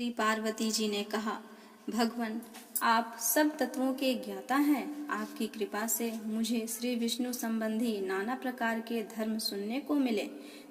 श्री पार्वती जी ने कहा, भगवान, आप सब तत्वों के ज्ञाता हैं। आपकी कृपा से मुझे श्री विष्णु संबंधी नाना प्रकार के धर्म सुनने को मिले,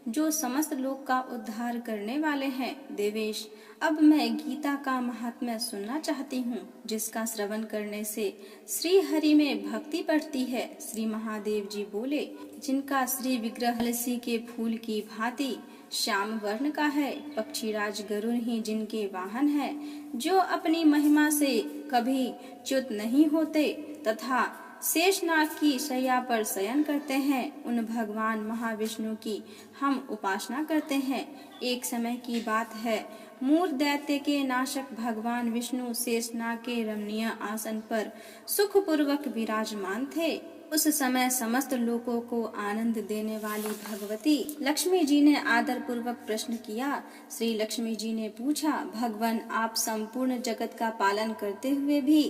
जो समस्त लोक का उद्धार करने वाले हैं। देवेश, अब मैं गीता का महात्म्य सुनना चाहती हूँ, जिसका श्रवण करने से श्री हरि में भक्ति बढ़ती है। श्री महादेव जी बोले, जिनका श्री विग्रह तुलसी के फूल की भांति श्याम वर्ण का है, पक्षीराज गरुड़ ही जिनके वाहन है, जो अपनी महिमा से कभी च्युत नहीं होते तथा शेषनाग की शैया पर शयन करते हैं, उन भगवान महाविष्णु की हम उपासना करते हैं। एक समय की बात है, मूर दैत्य के नाशक भगवान विष्णु शेषनाग के रमणीय आसन पर सुखपूर्वक विराजमान थे। उस समय समस्त लोगों को आनंद देने वाली भगवती लक्ष्मी जी ने आदर पूर्वक प्रश्न किया। श्री लक्ष्मी जी ने पूछा, भगवान, आप संपूर्ण जगत का पालन करते हुए भी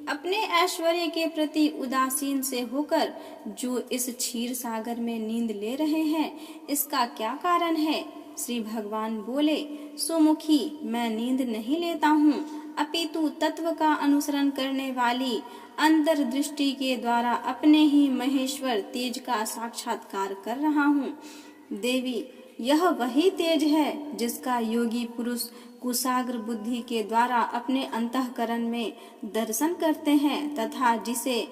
अपने ऐश्वर्य के प्रति उदासीन से होकर जो इस क्षीर सागर में नींद ले रहे हैं, इसका क्या कारण है? श्री भगवान बोले, सुमुखी, मैं नींद नहीं लेता हूँ, अपितु तत्व का अनुसरण करने वाली अंतर दृष्टि के द्वारा अपने ही महेश्वर तेज का साक्षात्कार कर रहा हूँ। देवी, यह वही तेज है जिसका योगी पुरुष कुशाग्र बुद्धि के द्वारा अपने अंतःकरण में दर्शन करते हैं तथा जिसे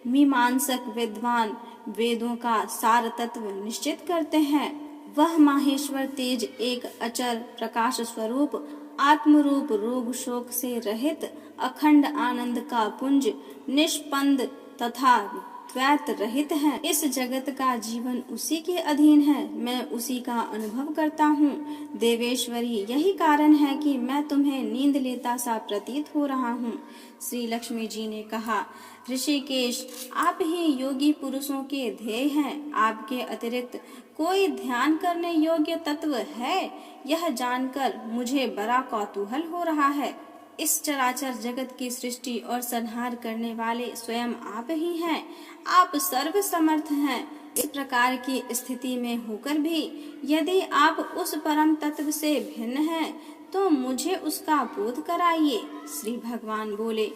मीमांसक विद्वान वेदों का सार तत्व निश्चित करते हैं। वह माहेश्वर तेज एक अचर प्रकाश स्वरूप आत्मरूप रोग शोक से रहित अखंड आनंद का पुंज निष्पंद तथा द्वैत रहित है। इस जगत का जीवन उसी के अधीन है, मैं उसी का अनुभव करता हूँ। देवेश्वरी, यही कारण है कि मैं तुम्हें नींद लेता सा प्रतीत हो रहा हूँ। श्री लक्ष्मी जी ने कहा, ऋषिकेश, आप ही योगी पुरुषों के ध्येय हैं। आपके अतिरिक्त कोई ध्यान करने योग्य तत्व है? यह जानकर मुझे बड़ा कौतूहल हो रहा है। इस चराचर जगत की सृष्टि और संहार करने वाले स्वयं आप ही हैं। आप सर्व समर्थ हैं। इस प्रकार की स्थिति में होकर भी यदि आप उस परम तत्व से भिन्न हैं, तो मुझे उसका बोध कराइए। श्री भगवान बोले,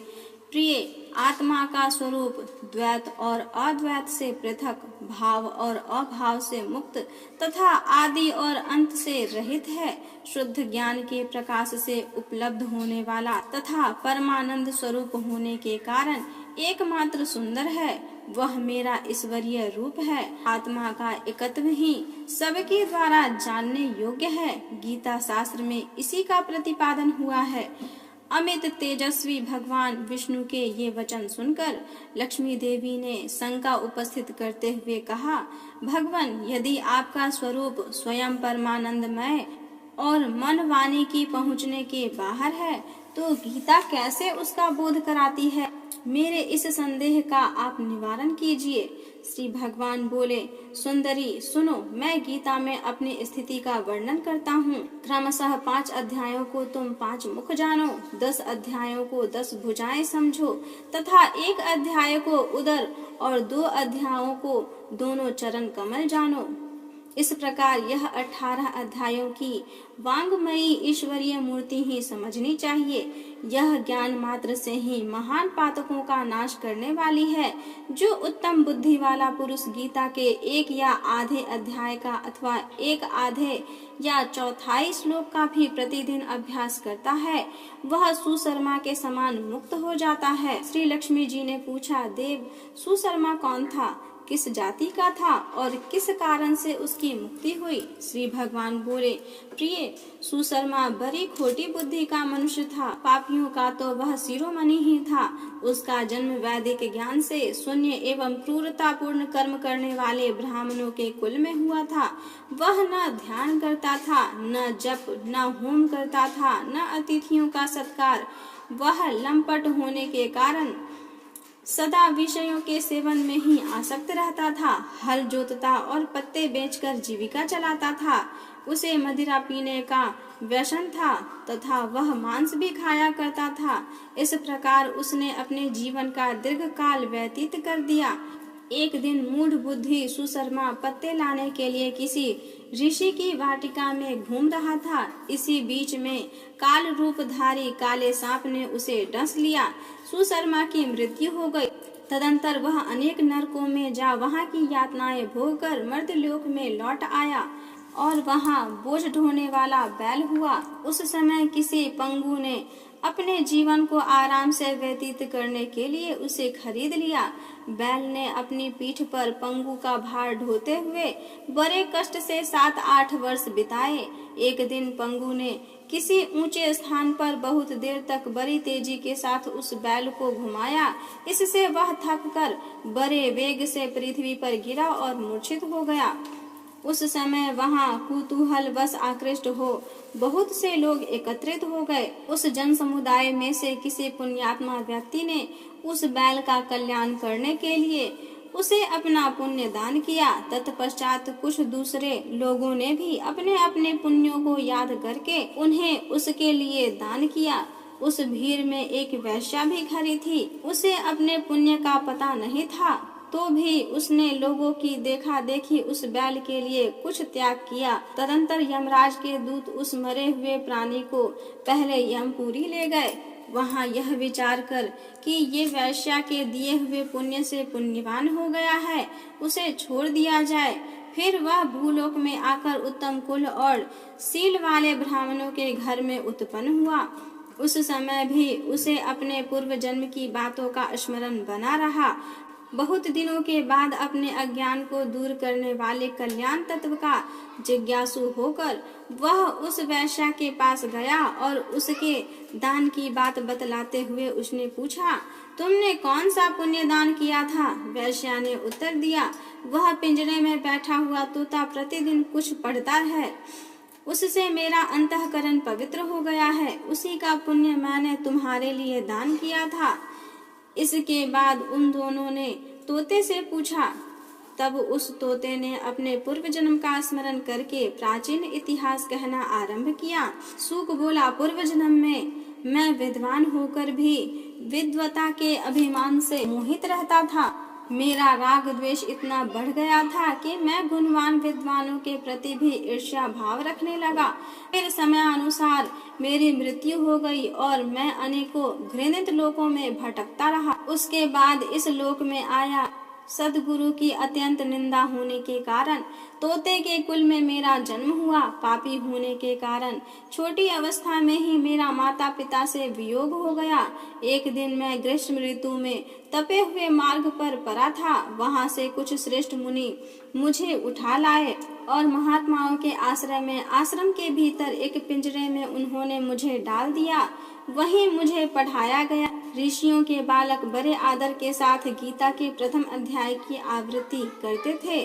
प्रिय, आत्मा का स्वरूप द्वैत और अद्वैत से पृथक, भाव और अभाव से मुक्त तथा आदि और अंत से रहित है। शुद्ध ज्ञान के प्रकाश से उपलब्ध होने वाला तथा परमानंद स्वरूप होने के कारण एकमात्र सुंदर है। वह मेरा ईश्वरीय रूप है। आत्मा का एकत्व ही सबके द्वारा जानने योग्य है। गीता शास्त्र में इसी का प्रतिपादन हुआ है। अमित तेजस्वी भगवान विष्णु के ये वचन सुनकर लक्ष्मी देवी ने शंका उपस्थित करते हुए कहा, भगवान, यदि आपका स्वरूप स्वयं परमानंदमय और मन वाणी की पहुँचने के बाहर है, तो गीता कैसे उसका बोध कराती है? मेरे इस संदेह का आप निवारण कीजिए। श्री भगवान बोले, सुंदरी, सुनो, मैं गीता में अपनी स्थिति का वर्णन करता हूँ। क्रमशः 5 अध्यायों को तुम 5 मुख जानो, 10 अध्यायों को 10 भुजाएं समझो तथा 1 अध्याय को उदर और 2 अध्यायों को दोनों चरण कमल जानो। इस प्रकार यह 18 अध्यायों की वांगमयी ईश्वरीय मूर्ति ही समझनी चाहिए। यह ज्ञान मात्र से ही महान पातकों का नाश करने वाली है। जो उत्तम बुद्धि वाला पुरुष गीता के 1 या आधे अध्याय का अथवा 1 आधे या चौथाई श्लोक का भी प्रतिदिन अभ्यास करता है, वह सुशर्मा के समान मुक्त हो जाता है। श्री लक्ष्मी जी ने पूछा, देव, सुशर्मा कौन था? किस जाति का था और किस कारण से उसकी मुक्ति हुई? श्री भगवान बोले, प्रिय, सुशर्मा बड़ी खोटी बुद्धि का मनुष्य था। पापियों का तो वह शिरोमणि ही था। उसका जन्म वैदिक ज्ञान से शून्य एवं क्रूरतापूर्ण कर्म करने वाले ब्राह्मणों के कुल में हुआ था। वह न ध्यान करता था, न जप, न होम करता था, न अतिथियों का सत्कार। वह लंपट होने के कारण सदा विषयों के सेवन में ही आसक्त रहता था। हल जोतता और पत्ते बेचकर जीविका चलाता था। उसे मदिरा पीने का व्यसन था तथा वह मांस भी खाया करता था। इस प्रकार उसने अपने जीवन का दीर्घ काल व्यतीत कर दिया। एक दिन मूढ़ बुद्धि सुशर्मा पत्ते लाने के लिए किसी ऋषि की वाटिका में घूम रहा था। इसी बीच में काल रूपधारी काले सांप ने उसे डस लिया। सुशर्मा की मृत्यु हो गई। तदंतर वह अनेक नरकों में जा वहां की यातनाएं भोगकर मर्त्यलोक में लौट आया और वहां बोझ ढोने वाला बैल हुआ। उस समय किसी पंगु ने अपने जीवन को आराम से व्यतीत करने के लिए उसे खरीद लिया। बैल ने अपनी पीठ पर पंगु का भार ढोते हुए बड़े कष्ट से 7-8 वर्ष बिताए। एक दिन पंगु ने किसी ऊंचे स्थान पर बहुत देर तक बड़ी तेजी के साथ उस बैल को घुमाया। इससे वह थककर बड़े वेग से पृथ्वी पर गिरा और मूर्छित हो गया। उस समय वहां कुतूहल वश आकृष्ट हो बहुत से लोग एकत्रित हो गए। उस जन समुदाय में से किसी पुण्यात्मा व्यक्ति ने उस बैल का कल्याण करने के लिए उसे अपना पुण्य दान किया। तत्पश्चात कुछ दूसरे लोगों ने भी अपने अपने पुण्यों को याद करके उन्हें उसके लिए दान किया। उस भीड़ में एक वैश्या भी खड़ी थी। उसे अपने पुण्य का पता नहीं था, तो भी उसने लोगों की देखा देखी उस बैल के लिए कुछ त्याग किया। तदंतर यमराज के दूत उस मरे हुए प्राणी को पहले यमपुरी ले गए। वहां यह विचार कर कि ये वैश्या के दिए हुए पुण्य से पुण्यवान हो गया है, उसे छोड़ दिया जाए। फिर वह भूलोक में आकर उत्तम कुल और शील वाले ब्राह्मणों के घर में उत्पन्न हुआ। उस समय भी उसे अपने पूर्व जन्म की बातों का स्मरण बना रहा। बहुत दिनों के बाद अपने अज्ञान को दूर करने वाले कल्याण तत्व का जिज्ञासु होकर वह उस वैश्या के पास गया और उसके दान की बात बतलाते हुए उसने पूछा, तुमने कौन सा पुण्य दान किया था? वैश्या ने उत्तर दिया, वह पिंजरे में बैठा हुआ तोता प्रतिदिन कुछ पढ़ता है, उससे मेरा अंतःकरण पवित्र हो गया है, उसी का पुण्य मैंने तुम्हारे लिए दान किया था। इसके बाद उन दोनों ने तोते से पूछा। तब उस तोते ने अपने पूर्व जन्म का स्मरण करके प्राचीन इतिहास कहना आरंभ किया। सूक बोला, पूर्व जन्म में मैं विद्वान होकर भी विद्वता के अभिमान से मोहित रहता था। मेरा राग द्वेष इतना बढ़ गया था कि मैं गुणवान विद्वानों के प्रति भी ईर्ष्या भाव रखने लगा। फिर समयानुसार मेरी मृत्यु हो गई और मैं अनेकों घृणित लोकों में भटकता रहा। उसके बाद इस लोक में आया। सदगुरु की अत्यंत निंदा होने के कारण तोते के कुल में मेरा जन्म हुआ। पापी होने के कारण छोटी अवस्था में ही मेरा माता पिता से वियोग हो गया। एक दिन मैं ग्रीष्म ऋतु में तपे हुए मार्ग पर पड़ा था। वहां से कुछ श्रेष्ठ मुनि मुझे उठा लाए और महात्माओं के आश्रय में आश्रम के भीतर एक पिंजरे में उन्होंने मुझे डाल दिया। वहीं मुझे पढ़ाया गया। ऋषियों के बालक बड़े आदर के साथ गीता के प्रथम अध्याय की आवृत्ति करते थे।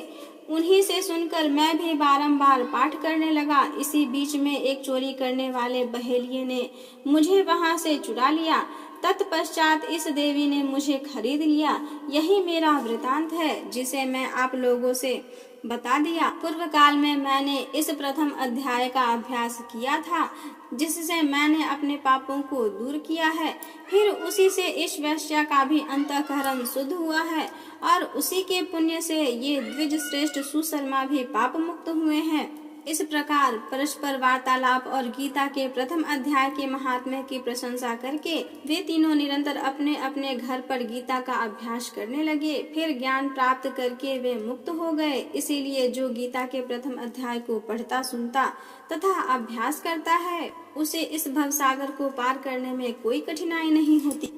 उन्हीं से सुनकर मैं भी बारंबार पाठ करने लगा। इसी बीच में एक चोरी करने वाले बहेलिये ने मुझे वहां से चुरा लिया। तत्पश्चात इस देवी ने मुझे खरीद लिया। यही मेरा वृतांत है जिसे मैं आप लोगों से बता दिया। पूर्व काल में मैंने इस प्रथम अध्याय का अभ्यास किया था, जिससे मैंने अपने पापों को दूर किया है। फिर उसी से इस वैश्या का भी अंतःकरण शुद्ध हुआ है और उसी के पुण्य से ये द्विज श्रेष्ठ सुशर्मा भी पाप मुक्त हुए हैं। इस प्रकार परस्पर वार्तालाप और गीता के प्रथम अध्याय के महात्म्य की प्रशंसा करके वे तीनों निरंतर अपने अपने घर पर गीता का अभ्यास करने लगे। फिर ज्ञान प्राप्त करके वे मुक्त हो गए। इसीलिए जो गीता के प्रथम अध्याय को पढ़ता सुनता तथा अभ्यास करता है, उसे इस भवसागर को पार करने में कोई कठिनाई नहीं होती।